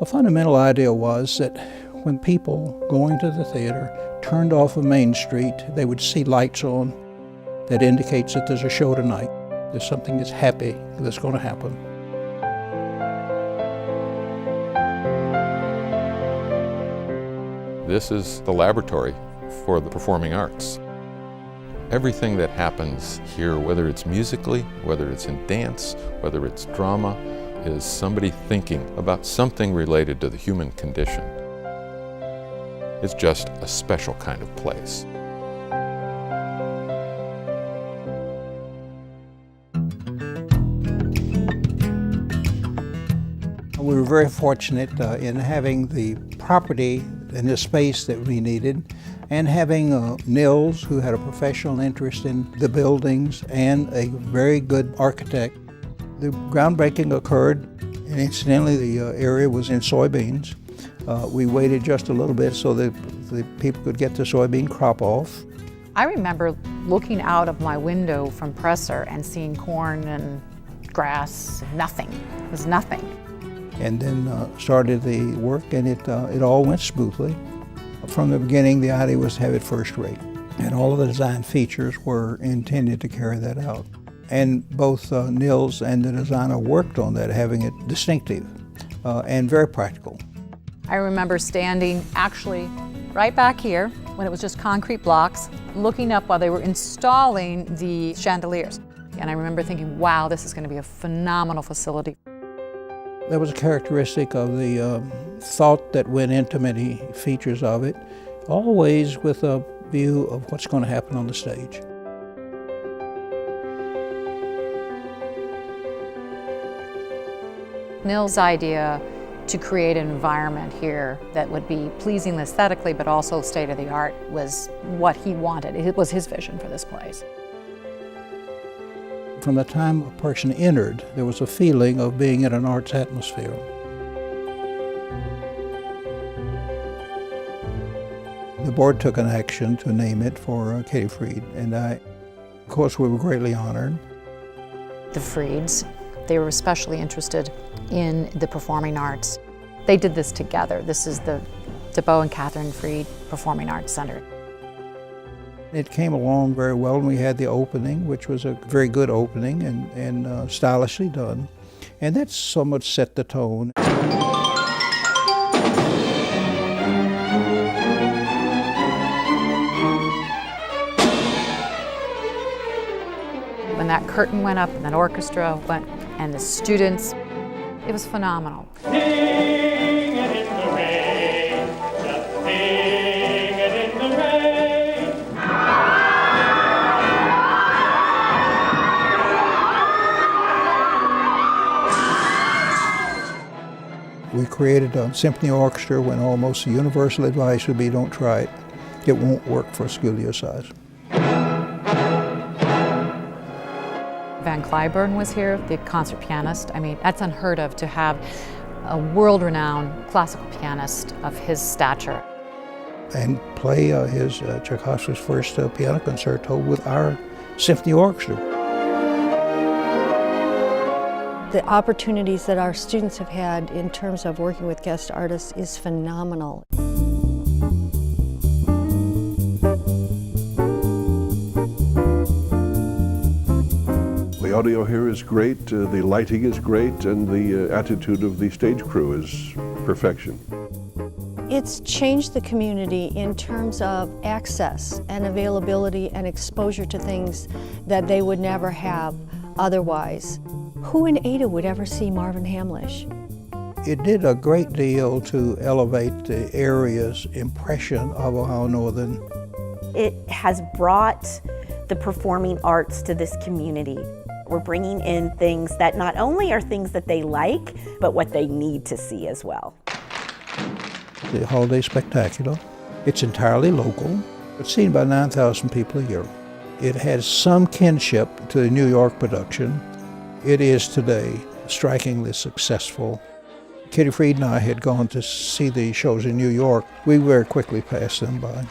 A fundamental idea was that when people going to the theater turned off of Main Street, they would see lights on. That indicates that there's a show tonight. There's something that's happy that's going to happen. This is the laboratory for the performing arts. Everything that happens here, whether it's musically, whether it's in dance, whether it's drama, is somebody thinking about something related to the human condition. It's just a special kind of place. We were very fortunate in having the property and the space that we needed, and having Nils, who had a professional interest in the buildings, and a very good architect. The groundbreaking occurred, and incidentally the area was in soybeans. We waited just a little bit so that the people could get the soybean crop off. I remember looking out of my window from Presser and seeing corn and grass, nothing. It was nothing. And then started the work, and it all went smoothly. From the beginning, the idea was to have it first rate, and all of the design features were intended to carry that out. And both Nils and the designer worked on that, having it distinctive and very practical. I remember standing actually right back here when it was just concrete blocks, looking up while they were installing the chandeliers. And I remember thinking, wow, this is going to be a phenomenal facility. That was a characteristic of the thought that went into many features of it, always with a view of what's going to happen on the stage. Nils' idea to create an environment here that would be pleasing aesthetically but also state-of-the-art was what he wanted. It was his vision for this place. From the time a person entered, there was a feeling of being in an arts atmosphere. The board took an action to name it for Katie Freed, and of course, we were greatly honored. The Freeds, they were especially interested in the performing arts. They did this together. This is the DeBow and Catherine Freed Performing Arts Center. It came along very well, and we had the opening, which was a very good opening and stylishly done. And that somewhat set the tone. When that curtain went up and that orchestra went and the students, it was phenomenal. We created a symphony orchestra when almost the universal advice would be, don't try it. It won't work for a school your size. Van Cliburn was here, the concert pianist. I mean, that's unheard of to have a world-renowned classical pianist of his stature. And play his Tchaikovsky's first piano concerto with our symphony orchestra. The opportunities that our students have had in terms of working with guest artists is phenomenal. The audio here is great, the lighting is great, and the attitude of the stage crew is perfection. It's changed the community in terms of access and availability and exposure to things that they would never have otherwise. Who in Ada would ever see Marvin Hamlish? It did a great deal to elevate the area's impression of Ohio Northern. It has brought the performing arts to this community. We're bringing in things that not only are things that they like, but what they need to see as well. The Holiday Spectacular. It's entirely local. It's seen by 9,000 people a year. It has some kinship to the New York production. It is today strikingly successful. Katie Freed and I had gone to see the shows in New York. We very quickly passed them by.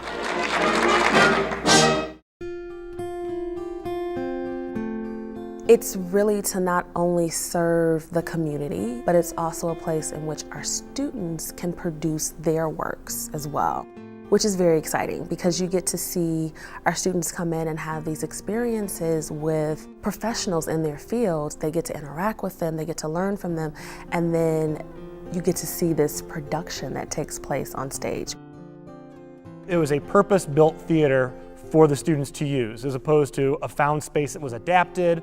It's really to not only serve the community, but it's also a place in which our students can produce their works as well, which is very exciting because you get to see our students come in and have these experiences with professionals in their fields. They get to interact with them, they get to learn from them, and then you get to see this production that takes place on stage. It was a purpose-built theater for the students to use, as opposed to a found space that was adapted.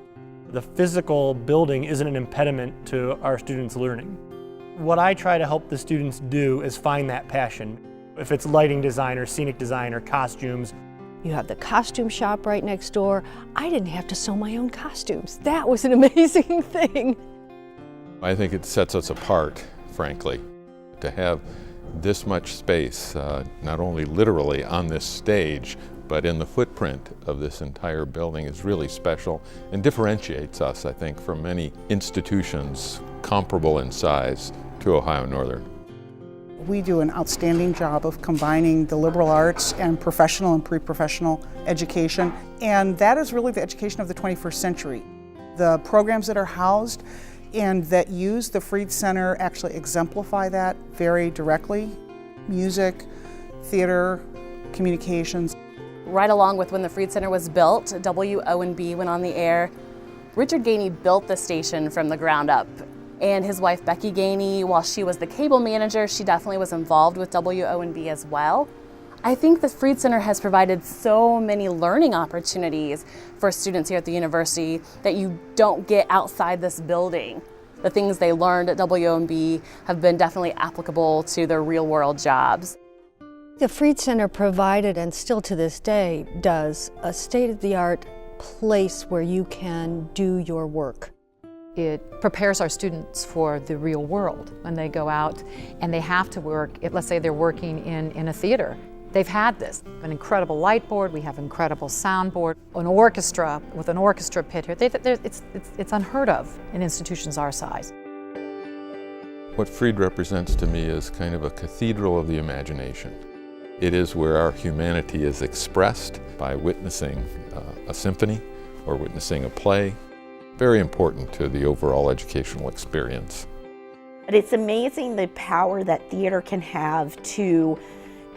The physical building isn't an impediment to our students' learning. What I try to help the students do is find that passion. If it's lighting design or scenic design or costumes. You have the costume shop right next door. I didn't have to sew my own costumes. That was an amazing thing. I think it sets us apart, frankly, to have this much space, not only literally on this stage, but in the footprint of this entire building is really special and differentiates us, I think, from many institutions comparable in size to Ohio Northern. We do an outstanding job of combining the liberal arts and professional and pre-professional education, and that is really the education of the 21st century. The programs that are housed and that use the Freed Center actually exemplify that very directly. Music, theater, communications. Right along with when the Freed Center was built, WONB went on the air. Richard Gainey built the station from the ground up. And his wife, Becky Gainey, while she was the cable manager, she definitely was involved with WONB as well. I think the Freed Center has provided so many learning opportunities for students here at the university that you don't get outside this building. The things they learned at WONB have been definitely applicable to their real-world jobs. The Freed Center provided, and still to this day does, a state-of-the-art place where you can do your work. It prepares our students for the real world when they go out and they have to work. Let's say they're working in a theater. They've had this, an incredible light board, we have incredible sound board, an orchestra with an orchestra pit here. It's unheard of in institutions our size. What Freed represents to me is kind of a cathedral of the imagination. It is where our humanity is expressed by witnessing a symphony or witnessing a play. Very important to the overall educational experience. But it's amazing the power that theater can have to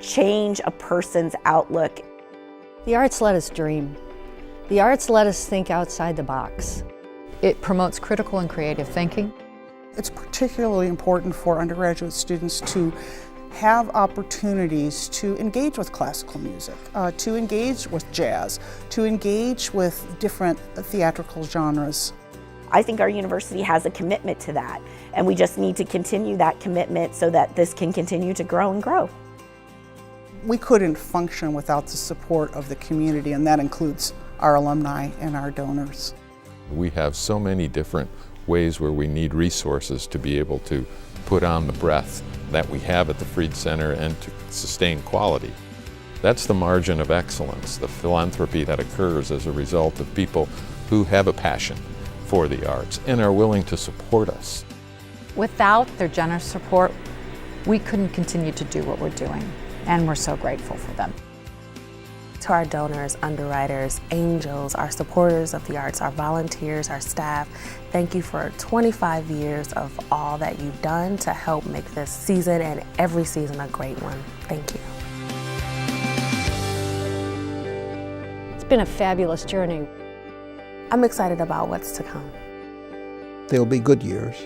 change a person's outlook. The arts let us dream. The arts let us think outside the box. It promotes critical and creative thinking. It's particularly important for undergraduate students to have opportunities to engage with classical music, to engage with jazz, to engage with different theatrical genres. I think our university has a commitment to that, and we just need to continue that commitment so that this can continue to grow and grow. We couldn't function without the support of the community, and that includes our alumni and our donors. We have so many different ways where we need resources to be able to put on the breadth that we have at the Freed Center and to sustain quality. That's the margin of excellence, the philanthropy that occurs as a result of people who have a passion for the arts and are willing to support us. Without their generous support, we couldn't continue to do what we're doing, and we're so grateful for them. To our donors, underwriters, angels, our supporters of the arts, our volunteers, our staff, thank you for 25 years of all that you've done to help make this season and every season a great one. Thank you. It's been a fabulous journey. I'm excited about what's to come. There'll be good years.